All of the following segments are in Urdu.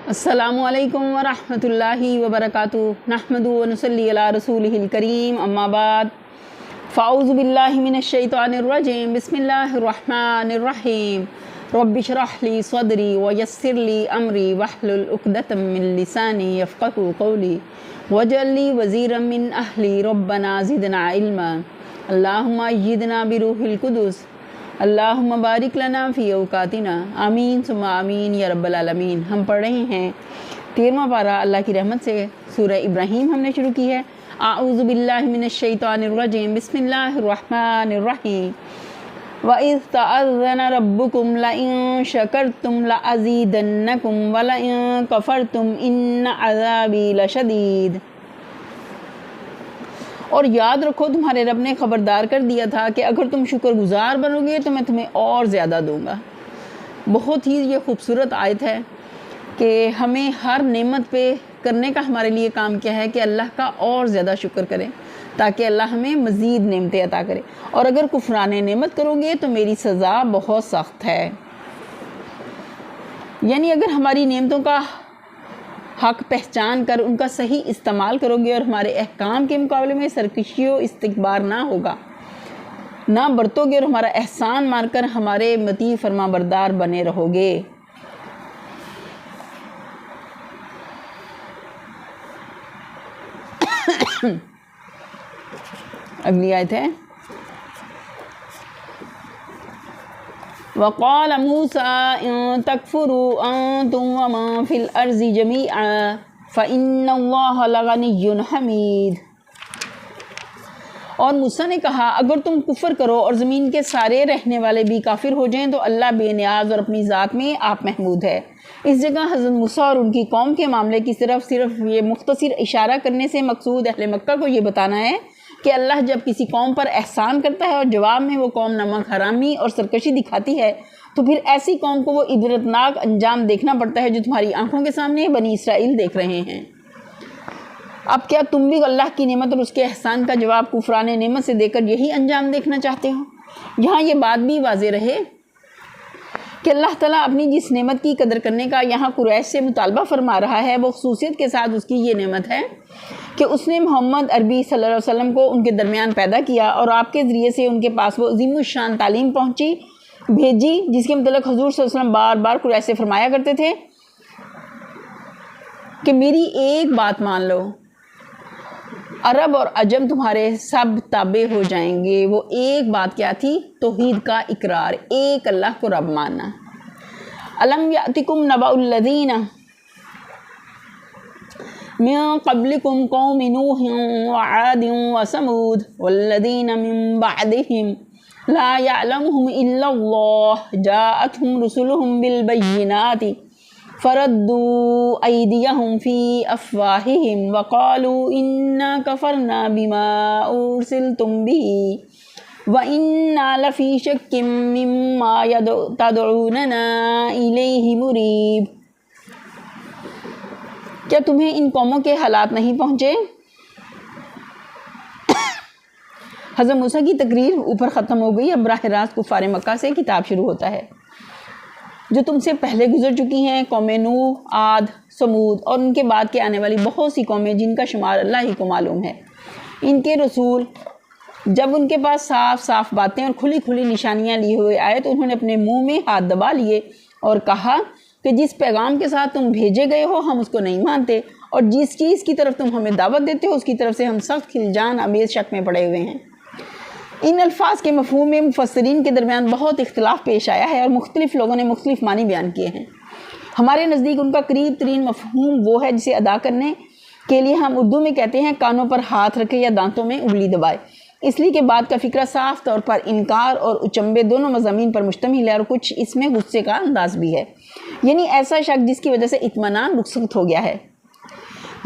السلام علیکم ورحمۃ اللہ وبرکاتہ نحمد و نصلی علی رسولہ الکریم اما بعد فاعوذ باللہ من الشیطان الرجیم بسم اللہ الرحمن الرحیم رب اشرح لی صدری ویسر لی امری واحلل عقدۃ من لسانی یفقہوا قولی واجعل لی وزیرا من اہلی ربنا زدنا علما اللہم ایدنا بروح القدس اللہم بارک لنا فی اوقاتنا آمین ثم آمین یا رب العالمین۔ ہم پڑھ رہے ہیں 13واں پارہ اللہ کی رحمت سے سورہ ابراہیم ہم نے شروع کی ہے۔ اعوذ باللہ من الشیطان الرجیم بسم اللہ الرحمن الرحیم وَإِذْ تَأَذَّنَ رَبُّكُمْ لَئِن شَكَرْتُمْ لَأَزِيدَنَّكُمْ وَلَئِن كَفَرْتُمْ إِنَّ عَذَابِي لَشَدِيدٌ۔ اور یاد رکھو تمہارے رب نے خبردار کر دیا تھا کہ اگر تم شکر گزار بنو گے تو میں تمہیں اور زیادہ دوں گا۔ بہت ہی یہ خوبصورت آیت ہے کہ ہمیں ہر نعمت پہ کرنے کا ہمارے لیے کام کیا ہے کہ اللہ کا اور زیادہ شکر کریں تاکہ اللہ ہمیں مزید نعمتیں عطا کرے، اور اگر کفران نعمت کرو گے تو میری سزا بہت سخت ہے۔ یعنی اگر ہماری نعمتوں کا حق پہچان کر ان کا صحیح استعمال کرو گے اور ہمارے احکام کے مقابلے میں سرکشی و استکبار نہ ہوگا، نہ برتو گے اور ہمارا احسان مان کر ہمارے مطیع فرما بردار بنے رہو گے۔ اگلی آیت ہے وَقَالَ مُوسَىٰ إِن تَكْفُرُوا أَنتُمْ وَمَن فِي الْأَرْضِ جَمِيعًا فَإِنَّ اللَّهَ لَغَنِيٌّ حَمِيدٌ۔ اور موسیٰ نے کہا اگر تم کفر کرو اور زمین کے سارے رہنے والے بھی کافر ہو جائیں تو اللہ بے نیاز اور اپنی ذات میں آپ محمود ہے۔ اس جگہ حضرت موسیٰ اور ان کی قوم کے معاملے کی صرف یہ مختصر اشارہ کرنے سے مقصود اہل مکہ کو یہ بتانا ہے کہ اللہ جب کسی قوم پر احسان کرتا ہے اور جواب میں وہ قوم نمک حرامی اور سرکشی دکھاتی ہے تو پھر ایسی قوم کو وہ عبرتناک انجام دیکھنا پڑتا ہے جو تمہاری آنکھوں کے سامنے بنی اسرائیل دیکھ رہے ہیں۔ اب کیا تم بھی اللہ کی نعمت اور اس کے احسان کا جواب کفران نعمت سے دے کر یہی انجام دیکھنا چاہتے ہو؟ یہاں یہ بات بھی واضح رہے کہ اللہ تعالیٰ اپنی جس نعمت کی قدر کرنے کا یہاں قریش سے مطالبہ فرما رہا ہے وہ خصوصیت کے ساتھ اس کی یہ نعمت ہے کہ اس نے محمد عربی صلی اللہ علیہ وسلم کو ان کے درمیان پیدا کیا اور آپ کے ذریعے سے ان کے پاس وہ عظیم الشان تعلیم بھیجی جس کے متعلق حضور صلی اللہ علیہ وسلم بار بار قریش سے فرمایا کرتے تھے کہ میری ایک بات مان لو، عرب اور عجم تمہارے سب تابع ہو جائیں گے۔ وہ ایک بات کیا تھی؟ توحید کا اقرار، ایک اللہ کو رب ماننا۔ الم یأتکم نبأ الذین من قبلکم قوم نوح وعاد وثمود والذین من بعدهم لا یعلمهم الا اللہ جاءتهم رسلهم بالبینات فردوا ایدیہم فی افواہہم وقالوا انا کفرنا بما ارسلتم به وَإِنَّا لَفِي شَكٍّ مِّمَّا تَدْعُونَنَا إِلَيْهِ مُرِيبٍ۔ کیا تمہیں ان قوموں کے حالات نہیں پہنچے؟ حضرت موسیٰ کی تقریر اوپر ختم ہو گئی، اب براہ راست کفار مکہ سے کتاب شروع ہوتا ہے جو تم سے پہلے گزر چکی ہیں، قوم نوح، عاد، ثمود اور ان کے بعد کے آنے والی بہت سی قومیں جن کا شمار اللہ ہی کو معلوم ہے۔ ان کے رسول جب ان کے پاس صاف صاف باتیں اور کھلی کھلی نشانیاں لیے ہوئے آئے تو انہوں نے اپنے منہ میں ہاتھ دبا لیے اور کہا کہ جس پیغام کے ساتھ تم بھیجے گئے ہو ہم اس کو نہیں مانتے، اور جس چیز کی طرف تم ہمیں دعوت دیتے ہو اس کی طرف سے ہم سخت خلجان امیز شک میں پڑے ہوئے ہیں۔ ان الفاظ کے مفہوم میں مفسرین کے درمیان بہت اختلاف پیش آیا ہے اور مختلف لوگوں نے مختلف معنی بیان کیے ہیں۔ ہمارے نزدیک ان کا قریب ترین مفہوم وہ ہے جسے ادا کرنے کے لیے ہم اردو میں کہتے ہیں کانوں پر ہاتھ رکھے یا دانتوں میں انگلی دبائے، اس لیے کہ بات کا فکرہ صاف طور پر انکار اور اچنبے دونوں مضامین پر مشتمل ہے اور کچھ اس میں غصے کا انداز بھی ہے، یعنی ایسا شک جس کی وجہ سے اطمینان رخصت ہو گیا ہے۔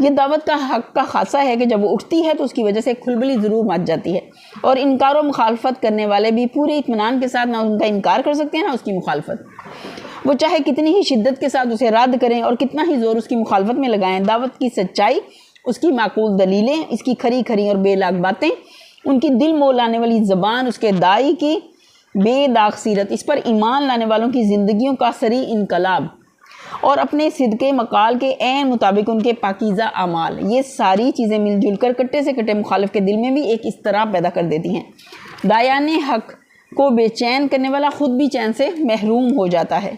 یہ دعوت کا حق کا خاصہ ہے کہ جب وہ اٹھتی ہے تو اس کی وجہ سے کھلبلی ضرور مچ جاتی ہے، اور انکار و مخالفت کرنے والے بھی پورے اطمینان کے ساتھ نہ ان کا انکار کر سکتے ہیں نہ اس کی مخالفت۔ وہ چاہے کتنی ہی شدت کے ساتھ اسے رد کریں اور کتنا ہی زور اس کی مخالفت میں لگائیں، دعوت کی سچائی، اس کی معقول دلیلیں، اس کی کھری کھری اور بے لاگ باتیں، ان کی دل مول لانے والی زبان، اس کے داعی کی بے داغ سیرت، اس پر ایمان لانے والوں کی زندگیوں کا سری انقلاب، اور اپنے صدقے مقال کے عین مطابق ان کے پاکیزہ اعمال، یہ ساری چیزیں مل جل کر کٹے سے کٹے مخالف کے دل میں بھی ایک اضطراب پیدا کر دیتی ہیں۔ دایان حق کو بے چین کرنے والا خود بھی چین سے محروم ہو جاتا ہے۔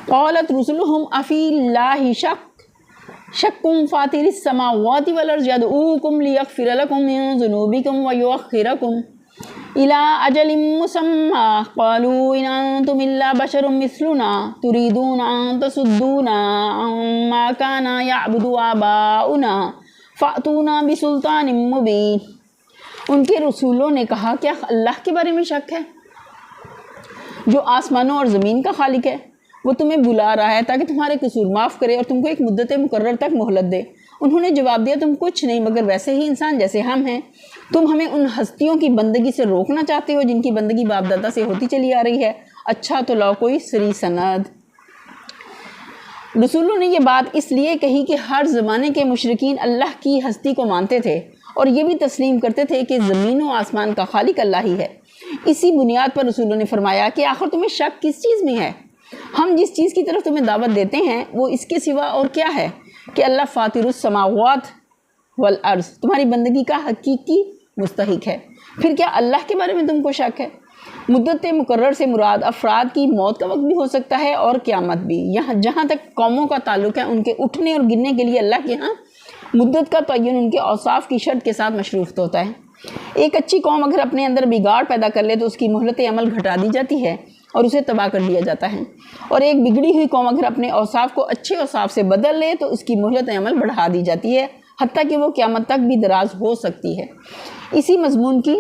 قالت رسلهم افی اللہ شک فاطر السماوات والارض یدعوکم لیغفر لکم من ذنوبکم ویؤخرکم الى اجل مسمى قالوا ان انتم الا بشر مثلنا تريدون ان تصدونا عما كان يعبد آباؤنا فأتونا بسلطان مبین۔ ان کے رسولوں نے کہا کیا اللہ کے بارے میں شک ہے جو آسمانوں اور زمین کا خالق ہے؟ وہ تمہیں بلا رہا ہے تاکہ تمہارے قصور معاف کرے اور تم کو ایک مدت مقرر تک مہلت دے۔ انہوں نے جواب دیا تم کچھ نہیں مگر ویسے ہی انسان جیسے ہم ہیں۔ تم ہمیں ان ہستیوں کی بندگی سے روکنا چاہتے ہو جن کی بندگی باپ دادا سے ہوتی چلی آ رہی ہے۔ اچھا تو لاؤ کوئی سری سند۔ رسولوں نے یہ بات اس لیے کہی کہ ہر زمانے کے مشرکین اللہ کی ہستی کو مانتے تھے اور یہ بھی تسلیم کرتے تھے کہ زمین و آسمان کا خالق اللہ ہی ہے۔ اسی بنیاد پر رسولوں نے فرمایا کہ آخر تمہیں شک کس چیز میں ہے؟ ہم جس چیز کی طرف تمہیں دعوت دیتے ہیں وہ اس کے سوا اور کیا ہے کہ اللہ فاطر السماوات والارض تمہاری بندگی کا حقیقی مستحق ہے۔ پھر کیا اللہ کے بارے میں تم کو شک ہے؟ مدت مقرر سے مراد افراد کی موت کا وقت بھی ہو سکتا ہے اور قیامت بھی۔ جہاں تک قوموں کا تعلق ہے ان کے اٹھنے اور گرنے کے لیے اللہ کے ہاں مدت کا تعین ان کے اوصاف کی شرط کے ساتھ مشروط ہوتا ہے۔ ایک اچھی قوم اگر اپنے اندر بگاڑ پیدا کر لے تو اس کی مہلت عمل گھٹا دی جاتی ہے اور اسے تباہ کر دیا جاتا ہے، اور ایک بگڑی ہوئی قوم اگر اپنے اوصاف کو اچھے اوصاف سے بدل لے تو اس کی مہلت عمل بڑھا دی جاتی ہے، حتیٰ کہ وہ قیامت تک بھی دراز ہو سکتی ہے۔ اسی مضمون کی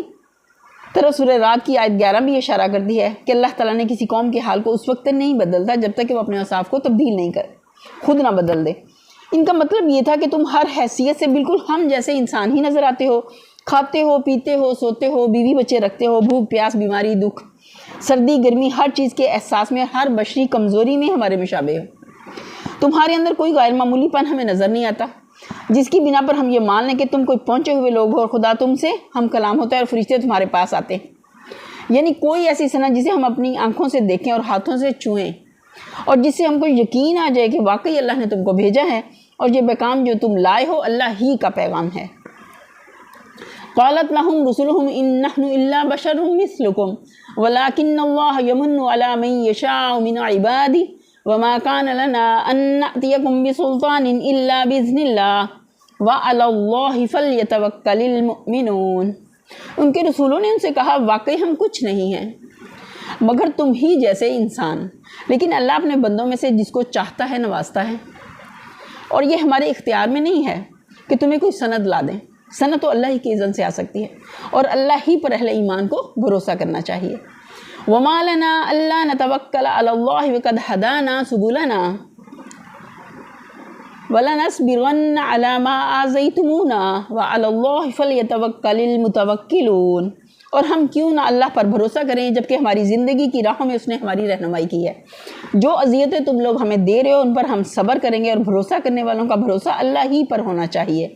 طرف سورہ رات کی آیت 11 بھی اشارہ کرتی ہے کہ اللہ تعالیٰ نے کسی قوم کے حال کو اس وقت نہیں بدلتا جب تک کہ وہ اپنے اوصاف کو تبدیل نہیں کرے، خود نہ بدل دے۔ ان کا مطلب یہ تھا کہ تم ہر حیثیت سے بالکل ہم جیسے انسان ہی نظر آتے ہو، کھاتے ہو، پیتے ہو، سوتے ہو، بیوی بچے رکھتے ہو، بھوک پیاس بیماری دکھ سردی گرمی ہر چیز کے احساس میں، ہر بشری کمزوری میں ہمارے مشابہ ہو۔ تمہارے اندر کوئی غیر معمولی پن ہمیں نظر نہیں آتا جس کی بنا پر ہم یہ مان لیں کہ تم کوئی پہنچے ہوئے لوگ ہو اور خدا تم سے ہم کلام ہوتا ہے اور فرشتے تمہارے پاس آتے ہیں۔ یعنی کوئی ایسی صنعت جسے ہم اپنی آنکھوں سے دیکھیں اور ہاتھوں سے چھوئیں اور جس سے ہم کو یقین آ جائے کہ واقعی اللہ نے تم کو بھیجا ہے اور یہ پیغام جو تم لائے ہو اللہ ہی کا پیغام ہے۔ قالت لهم رسلهم ان نحن الا بشر مثلكم ولكن الله يمن على من يشاء من عباده وما كان لنا ان ناتيكم بسلطان الا باذن الله وعلى الله فليتوكل المؤمنون۔ ان کے رسولوں نے ان سے کہا واقعی ہم کچھ نہیں ہیں مگر تم ہی جیسے انسان، لیکن اللہ اپنے بندوں میں سے جس کو چاہتا ہے نوازتا ہے، اور یہ ہمارے اختیار میں نہیں ہے کہ تمہیں کوئی سند لا دیں۔ سند تو اللہ ہی کی اذن سے آ سکتی ہے اور اللہ ہی پر اہل ایمان کو بھروسہ کرنا چاہیے۔ وَمَا لَنَا أَلَّا نَتَوَكَّلَ عَلَى اللَّهِ وَقَدْ هَدَانَا سُبُلَنَا وَلَنَصْبِرَنَّ عَلَى مَا آذَيْتُمُونَا وَعَلَى اللَّهِ فَلْيَتَوَكَّلِ الْمُتَوَكِّلُونَ۔ اور ہم کیوں نہ اللہ پر بھروسہ کریں جبکہ ہماری زندگی کی راہوں میں اس نے ہماری رہنمائی کی ہے۔ جو اذیتیں تم لوگ ہمیں دے رہے ہو ان پر ہم صبر کریں گے، اور بھروسہ کرنے والوں کا بھروسہ اللہ ہی پر ہونا چاہیے۔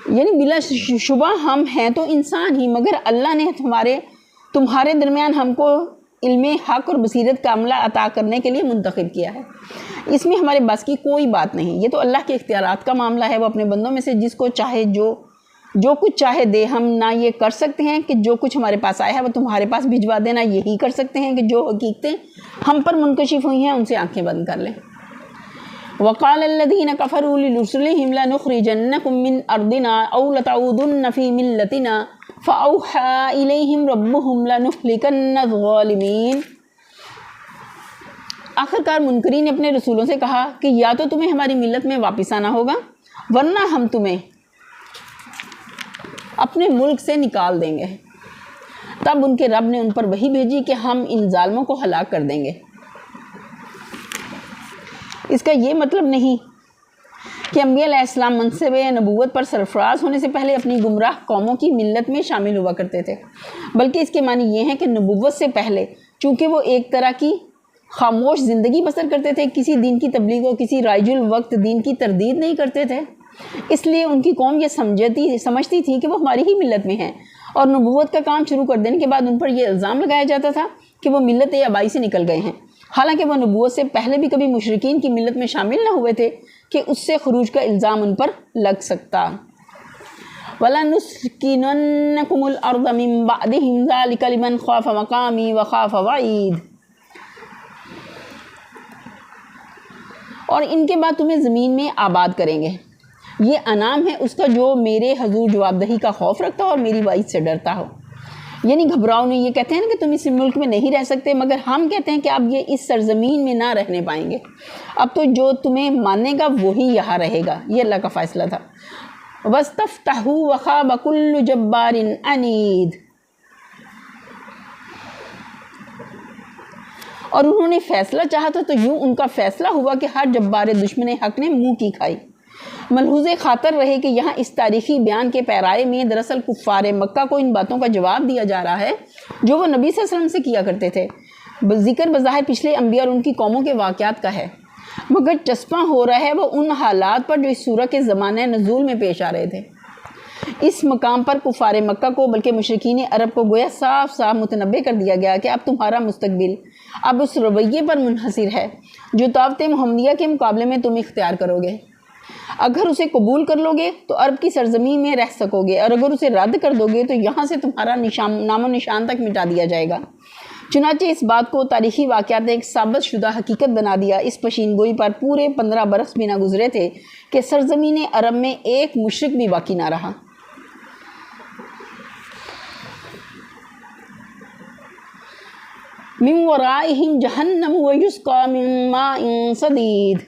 یعنی بلا شبہ ہم ہیں تو انسان ہی، مگر اللہ نے تمہارے درمیان ہم کو علم حق اور بصیرت کا عملہ عطا کرنے کے لیے منتخب کیا ہے۔ اس میں ہمارے بس کی کوئی بات نہیں، یہ تو اللہ کے اختیارات کا معاملہ ہے۔ وہ اپنے بندوں میں سے جس کو چاہے جو کچھ چاہے دے۔ ہم نہ یہ کر سکتے ہیں کہ جو کچھ ہمارے پاس آیا ہے وہ تمہارے پاس بھجوا دینا، یہی کر سکتے ہیں کہ جو حقیقتیں ہم پر منکشف ہوئی ہیں ان سے آنکھیں بند کر لیں۔ وقال الذين كفروا لرسلهم لنخرجنكم من ارضنا او لتعودن في ملتنا فاوحى اليهم ربهم لنهلكن الظالمين۔ آخرکار منکرین نے اپنے رسولوں سے کہا کہ یا تو تمہیں ہماری ملت میں واپس آنا ہوگا ورنہ ہم تمہیں اپنے ملک سے نکال دیں گے۔ تب ان کے رب نے ان پر وحی بھیجی کہ ہم ان ظالموں کو ہلاک کر دیں گے۔ اس کا یہ مطلب نہیں کہ انبیاء علیہ السلام منصب نبوت پر سرفراز ہونے سے پہلے اپنی گمراہ قوموں کی ملت میں شامل ہوا کرتے تھے، بلکہ اس کے معنی یہ ہے کہ نبوت سے پہلے چونکہ وہ ایک طرح کی خاموش زندگی بسر کرتے تھے، کسی دین کی تبلیغ و کسی رائج الوقت دین کی تردید نہیں کرتے تھے، اس لیے ان کی قوم یہ سمجھتی تھی کہ وہ ہماری ہی ملت میں ہیں، اور نبوت کا کام شروع کر دینے کے بعد ان پر یہ الزام لگایا جاتا تھا کہ وہ ملت آبائی سے نکل گئے ہیں، حالانکہ وہ نبوت سے پہلے بھی کبھی مشرکین کی ملت میں شامل نہ ہوئے تھے کہ اس سے خروج کا الزام ان پر لگ سکتا۔ وَلَنُسْكِنَنَّكُمُ الْأَرْضَ مِن بَعْدِهِمْ ذَلِكَ لِمَنْ خَافَ مَقَامِي وَخَافَ وَعِيدِ، اور ان کے بعد تمہیں زمین میں آباد کریں گے، یہ انعام ہے اس کا جو میرے حضور جواب دہی کا خوف رکھتا ہو اور میری وعید سے ڈرتا ہو۔ یعنی گھبراؤ نہیں، یہ کہتے ہیں کہ تم اس ملک میں نہیں رہ سکتے، مگر ہم کہتے ہیں کہ اب یہ اس سرزمین میں نہ رہنے پائیں گے، اب تو جو تمہیں مانے گا وہی یہاں رہے گا، یہ اللہ کا فیصلہ تھا۔ وَاسْتَفْتَحُوا وَخَابَ كُلُّ جَبَّارٍ عَنِيدٍ، اور انہوں نے فیصلہ چاہا تھا تو یوں ان کا فیصلہ ہوا کہ ہر جبار دشمن حق نے منہ کی کھائی۔ ملحوظ خاطر رہے کہ یہاں اس تاریخی بیان کے پیرائے میں دراصل کفار مکہ کو ان باتوں کا جواب دیا جا رہا ہے جو وہ نبی صلی اللہ علیہ وسلم سے کیا کرتے تھے۔ ذکر بظاہر پچھلے انبیاء اور ان کی قوموں کے واقعات کا ہے، مگر چسپاں ہو رہا ہے وہ ان حالات پر جو اس سورہ کے زمانہ نزول میں پیش آ رہے تھے۔ اس مقام پر کفار مکہ کو بلکہ مشرکین عرب کو گویا صاف صاف متنبع کر دیا گیا کہ اب تمہارا مستقبل اب اس رویے پر منحصر ہے جو دعوت محمدیہ کے مقابلے میں تم اختیار کرو گے۔ اگر اسے قبول کر لو گے تو عرب کی سرزمین میں رہ سکو گے، اور اگر اسے رد کر دو گے تو یہاں سے تمہارا نام و نشان تک مٹا دیا جائے گا۔ چنانچہ اس بات کو تاریخی واقعات نے ایک ثابت شدہ حقیقت بنا دیا۔ اس پشین گوئی پر پورے 15 برس بھی نہ گزرے تھے کہ سرزمین عرب میں ایک مشرک بھی باقی نہ رہا۔ من ورائہم جہنم ویسقا من ماء صدید،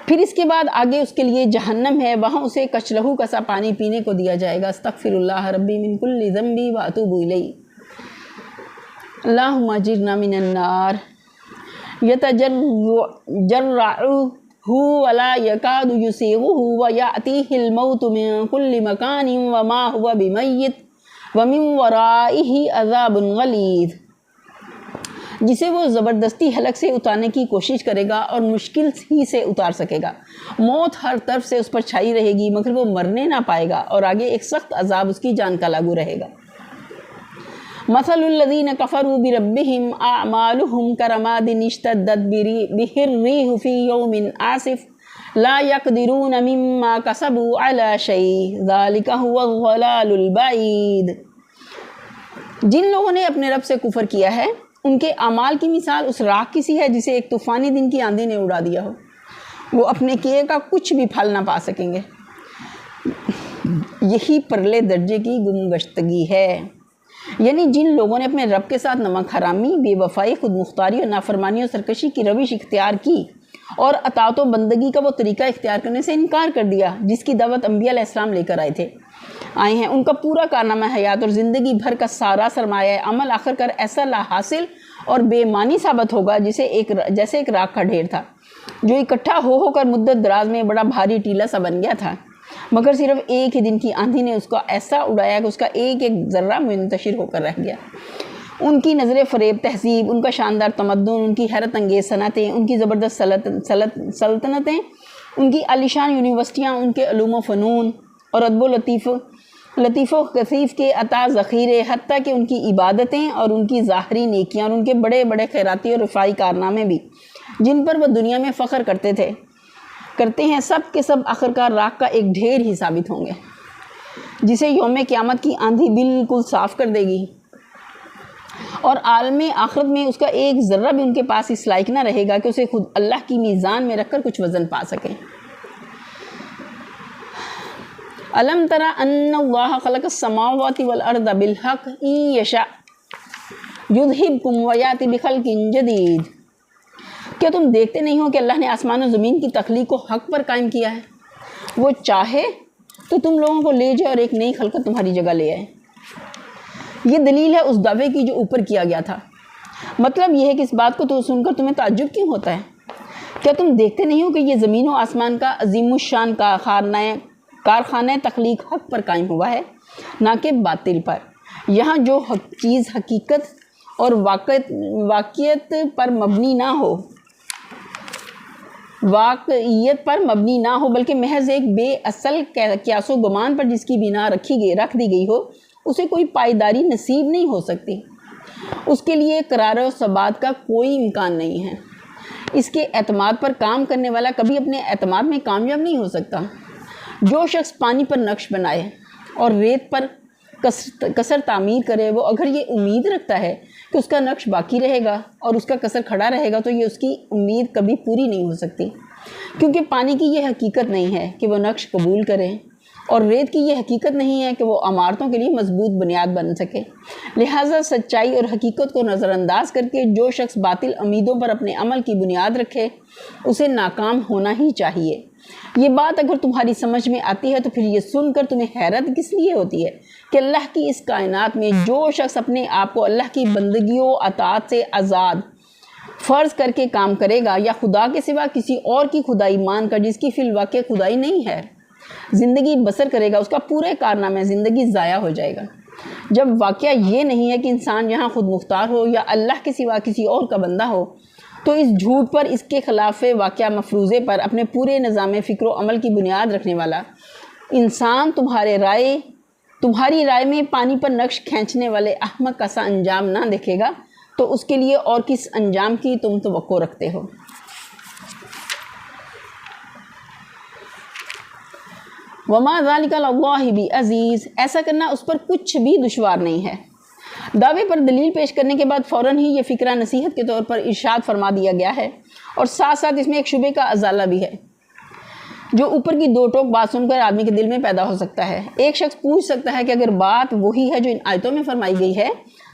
پھر اس کے بعد آگے اس کے لیے جہنم ہے، وہاں اسے کچلہو کا سا پانی پینے کو دیا جائے گا۔ استغفر اللہ ربی من کل ذنبی واتوب الیہ، اللہم اجرنا من النار۔ یتجرعہ ولا یکاد یسیغہ ویأتیہ الموت من کل مکان وما ہوا بمیت ومن ورائہ عذاب غلیظ، جسے وہ زبردستی حلق سے اتارنے کی کوشش کرے گا اور مشکل ہی سے اتار سکے گا۔ موت ہر طرف سے اس پر چھائی رہے گی مگر وہ مرنے نہ پائے گا، اور آگے ایک سخت عذاب اس کی جان کا لاگو رہے گا۔ مثل الذین کفروا بربہم اعمالہم کرماد اشتدت بہ الریح فی یوم عاصف لا یقدرون مما کسبوا علی شیء ذلک هو الضلال البعید، جن لوگوں نے اپنے رب سے کفر کیا ہے ان کے اعمال کی مثال اس راکھ کی سی ہے جسے ایک طوفانی دن کی آندھی نے اڑا دیا ہو، وہ اپنے کیے کا کچھ بھی پھل نہ پا سکیں گے۔ یہی پرلے درجے کی گمگشتگی ہے، یعنی جن لوگوں نے اپنے رب کے ساتھ نمک حرامی، بے وفائی، خود مختاری اور نافرمانی اور سرکشی کی روش اختیار کی اور اطاعت و بندگی کا وہ طریقہ اختیار کرنے سے انکار کر دیا جس کی دعوت انبیاء علیہ السلام لے کر آئے ہیں، ان کا پورا کارنامہ حیات اور زندگی بھر کا سارا سرمایہ عمل آخر کر ایسا لا حاصل اور بے معنی ثابت ہوگا جیسے ایک راکھ کا ڈھیر تھا جو اکٹھا ہو کر مدت دراز میں بڑا بھاری ٹیلا سا بن گیا تھا، مگر صرف ایک ہی دن کی آندھی نے اس کو ایسا اڑایا کہ اس کا ایک ایک ذرہ منتشر ہو کر رہ گیا۔ ان کی نظر فریب تہذیب، ان کا شاندار تمدن، ان کی حیرت انگیز صنعتیں، ان کی زبردست سلطنتیں، ان کی عالیشان یونیورسٹیاں، ان کے علوم و فنون اور ادب و لطیف و کثیف کے عطا ذخیرے، حتیٰ کہ ان کی عبادتیں اور ان کی ظاہری نیکیاں اور ان کے بڑے بڑے خیراتی اور رفاعی کارنامے بھی جن پر وہ دنیا میں فخر کرتے ہیں، سب کے سب آخرکار راکھ کا ایک ڈھیر ہی ثابت ہوں گے جسے یوم قیامت کی آندھی بالکل صاف کر دے گی، اور عالم آخرت میں اس کا ایک ذرہ بھی ان کے پاس اس لائق نہ رہے گا کہ اسے خود اللہ کی میزان میں رکھ کر کچھ وزن پا سکیں۔ الم تر ان اللہ خلق السماوات والارض بالحق ان یشاء یذہبکم ویأتی بخلق جدید، کیا تم دیکھتے نہیں ہو کہ اللہ نے آسمان و زمین کی تخلیق کو حق پر قائم کیا ہے، وہ چاہے تو تم لوگوں کو لے جائے اور ایک نئی خلقت تمہاری جگہ لے آئے۔ یہ دلیل ہے اس دعوے کی جو اوپر کیا گیا تھا۔ مطلب یہ ہے کہ اس بات کو تو سن کر تمہیں تعجب کیوں ہوتا ہے؟ کیا تم دیکھتے نہیں ہو کہ یہ زمین و آسمان کا عظیم الشان کارخانہ تخلیق حق پر قائم ہوا ہے، نہ کہ باطل پر۔ یہاں جو چیز حقیقت اور واقعیت پر مبنی نہ ہو واقعیت پر مبنی نہ ہو بلکہ محض ایک بے اصل قیاس و گمان پر جس کی بنا رکھ دی گئی ہو، اسے کوئی پائیداری نصیب نہیں ہو سکتی۔ اس کے لیے قرار و ثبات کا کوئی امکان نہیں ہے۔ اس کے اعتماد پر کام کرنے والا کبھی اپنے اعتماد میں کامیاب نہیں ہو سکتا۔ جو شخص پانی پر نقش بنائے اور ریت پر کسر تعمیر کرے، وہ اگر یہ امید رکھتا ہے کہ اس کا نقش باقی رہے گا اور اس کا کسر کھڑا رہے گا، تو یہ اس کی امید کبھی پوری نہیں ہو سکتی، کیونکہ پانی کی یہ حقیقت نہیں ہے کہ وہ نقش قبول کرے، اور ریت کی یہ حقیقت نہیں ہے کہ وہ عمارتوں کے لیے مضبوط بنیاد بن سکے۔ لہٰذا سچائی اور حقیقت کو نظر انداز کر کے جو شخص باطل امیدوں پر اپنے عمل کی بنیاد رکھے، اسے ناکام ہونا ہی چاہیے۔ یہ بات اگر تمہاری سمجھ میں آتی ہے تو پھر یہ سن کر تمہیں حیرت کس لیے ہوتی ہے کہ اللہ کی اس کائنات میں جو شخص اپنے آپ کو اللہ کی بندگی و اطاعت سے آزاد فرض کر کے کام کرے گا، یا خدا کے سوا کسی اور کی خدائی مان کر جس کی فی الواقع خدائی نہیں ہے زندگی بسر کرے گا، اس کا پورے کارنامہ زندگی ضائع ہو جائے گا۔ جب واقعہ یہ نہیں ہے کہ انسان یہاں خود مختار ہو یا اللہ کے سوا کسی اور کا بندہ ہو، تو اس جھوٹ پر، اس کے خلاف واقعہ مفروضے پر اپنے پورے نظام فکر و عمل کی بنیاد رکھنے والا انسان تمہاری رائے میں پانی پر نقش کھینچنے والے احمق کا سا انجام نہ دیکھے گا، تو اس کے لیے اور کس انجام کی تم توقع رکھتے ہو؟ وما ذالک علی اللہ بعزیز، ایسا کرنا اس پر کچھ بھی دشوار نہیں ہے۔ دعوے پر دلیل پیش کرنے کے بعد فوراً ہی یہ فکرہ نصیحت کے طور پر ارشاد فرما دیا گیا ہے، اور ساتھ ساتھ اس میں ایک شبے کا ازالہ بھی ہے جو اوپر کی دو ٹوک بات سن کر آدمی کے دل میں پیدا ہو سکتا ہے۔ ایک شخص پوچھ سکتا ہے کہ اگر بات وہی ہے جو ان آیتوں میں فرمائی گئی ہے،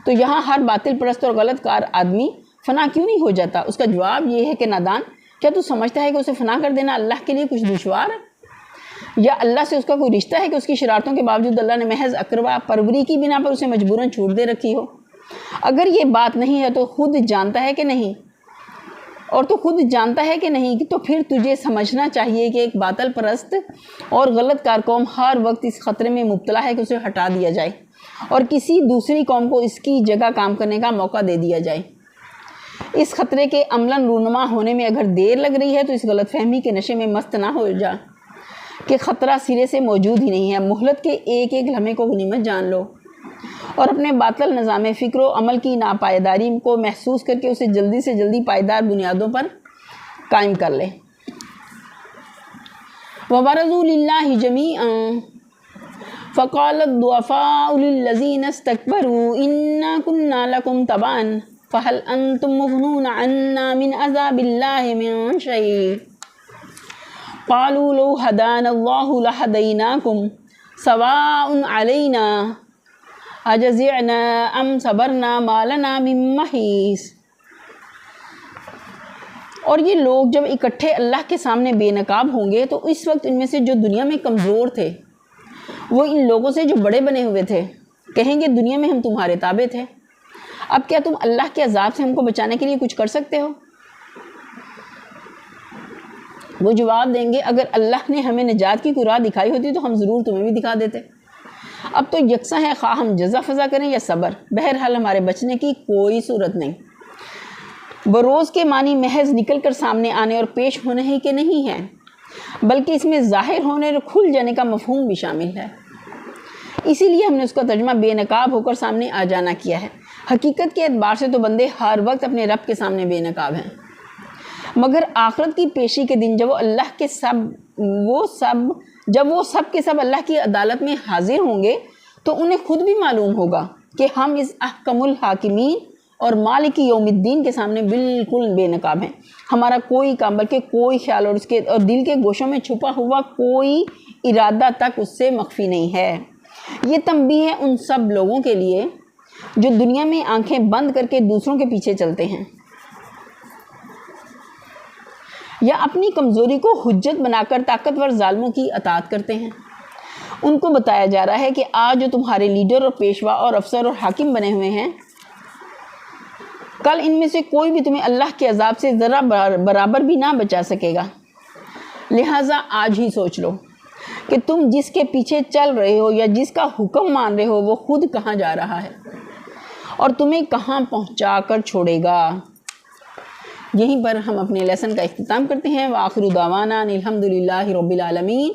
تو یہاں ہر باطل پرست اور غلط کار آدمی فنا کیوں نہیں ہو جاتا؟ اس کا جواب یہ ہے کہ نادان، کیا تو سمجھتا ہے کہ اسے فنا کر دینا اللہ کے لیے کچھ دشوار ہے؟ یا اللہ سے اس کا کوئی رشتہ ہے کہ اس کی شرارتوں کے باوجود اللہ نے محض اقربا پروری کی بنا پر اسے مجبوراً چھوٹ دے رکھی ہو؟ اگر یہ بات نہیں ہے تو خود جانتا ہے کہ نہیں، اور تو خود جانتا ہے کہ نہیں، تو پھر تجھے سمجھنا چاہیے کہ ایک باطل پرست اور غلط کار قوم ہر وقت اس خطرے میں مبتلا ہے کہ اسے ہٹا دیا جائے اور کسی دوسری قوم کو اس کی جگہ کام کرنے کا موقع دے دیا جائے۔ اس خطرے کے عملاً رونما ہونے میں اگر دیر لگ رہی ہے تو اس غلط فہمی کے نشے میں مست نہ ہو جا کہ خطرہ سرے سے موجود ہی نہیں ہے۔ مہلت کے ایک ایک لمحے کو غنیمت جان لو اور اپنے باطل نظام فکر و عمل کی ناپائیداری کو محسوس کر کے اسے جلدی سے جلدی پائیدار بنیادوں پر قائم کر لے۔ وَبَرَزُوا لِلَّهِ جَمِيعًا فَقَالَ الضُّعَفَاءُ لِلَّذِينَ اسْتَكْبَرُوا إِنَّا كُنَّا لَكُمْ تَبَعًا فَهَلْ أَنْتُمْ مُغْنُونَ عَنَّا مِنْ عَذَابِ اللَّهِ مِنْ شَيْءٍ قَالُوا لَوْ هَدَانَا اللَّهُ لَهَدَيْنَاكُمْ سَوَاءٌ عَلَيْنَا اجزعنا ام صبرنا ما لنا من محیص۔ اور یہ لوگ جب اکٹھے اللہ کے سامنے بے نقاب ہوں گے تو اس وقت ان میں سے جو دنیا میں کمزور تھے وہ ان لوگوں سے جو بڑے بنے ہوئے تھے کہیں گے دنیا میں ہم تمہارے تابع تھے، اب کیا تم اللہ کے عذاب سے ہم کو بچانے کے لیے کچھ کر سکتے ہو؟ وہ جواب دیں گے اگر اللہ نے ہمیں نجات کی کوئی راہ دکھائی ہوتی تو ہم ضرور تمہیں بھی دکھا دیتے۔ اب تو یکساں ہے خواہ ہم جزا فضا کریں یا صبر، بہرحال ہمارے بچنے کی کوئی صورت نہیں۔ بروز کے معنی محض نکل کر سامنے آنے اور پیش ہونے ہی کے نہیں ہیں، بلکہ اس میں ظاہر ہونے اور کھل جانے کا مفہوم بھی شامل ہے۔ اسی لیے ہم نے اس کا ترجمہ بے نقاب ہو کر سامنے آ جانا کیا ہے۔ حقیقت کے اعتبار سے تو بندے ہر وقت اپنے رب کے سامنے بے نقاب ہیں، مگر آخرت کی پیشی کے دن جب وہ سب کے سب اللہ کی عدالت میں حاضر ہوں گے تو انہیں خود بھی معلوم ہوگا کہ ہم اس احکم الحاکمین اور مالک یوم الدین کے سامنے بالکل بے نقاب ہیں۔ ہمارا کوئی کام بلکہ کوئی خیال اور دل کے گوشوں میں چھپا ہوا کوئی ارادہ تک اس سے مخفی نہیں ہے۔ یہ تنبیہ ہے ان سب لوگوں کے لیے جو دنیا میں آنکھیں بند کر کے دوسروں کے پیچھے چلتے ہیں یا اپنی کمزوری کو حجت بنا کر طاقتور ظالموں کی اطاعت کرتے ہیں۔ ان کو بتایا جا رہا ہے کہ آج جو تمہارے لیڈر اور پیشوا اور افسر اور حاکم بنے ہوئے ہیں، کل ان میں سے کوئی بھی تمہیں اللہ کے عذاب سے ذرا برابر بھی نہ بچا سکے گا۔ لہٰذا آج ہی سوچ لو کہ تم جس کے پیچھے چل رہے ہو یا جس کا حکم مان رہے ہو وہ خود کہاں جا رہا ہے اور تمہیں کہاں پہنچا کر چھوڑے گا۔ یہیں پر ہم اپنے لیسن کا اختتام کرتے ہیں۔ وآخر دعوانا الحمد للہ رب العالمین،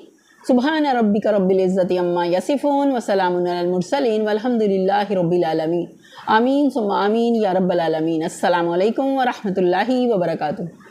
سبحان ربک رب العزت عما یصفون وسلام علی المرسلین والحمد للہ رب العالمین۔ آمین ثم آمین یا رب العالمین۔ السلام علیکم ورحمۃ اللہ وبرکاتہ۔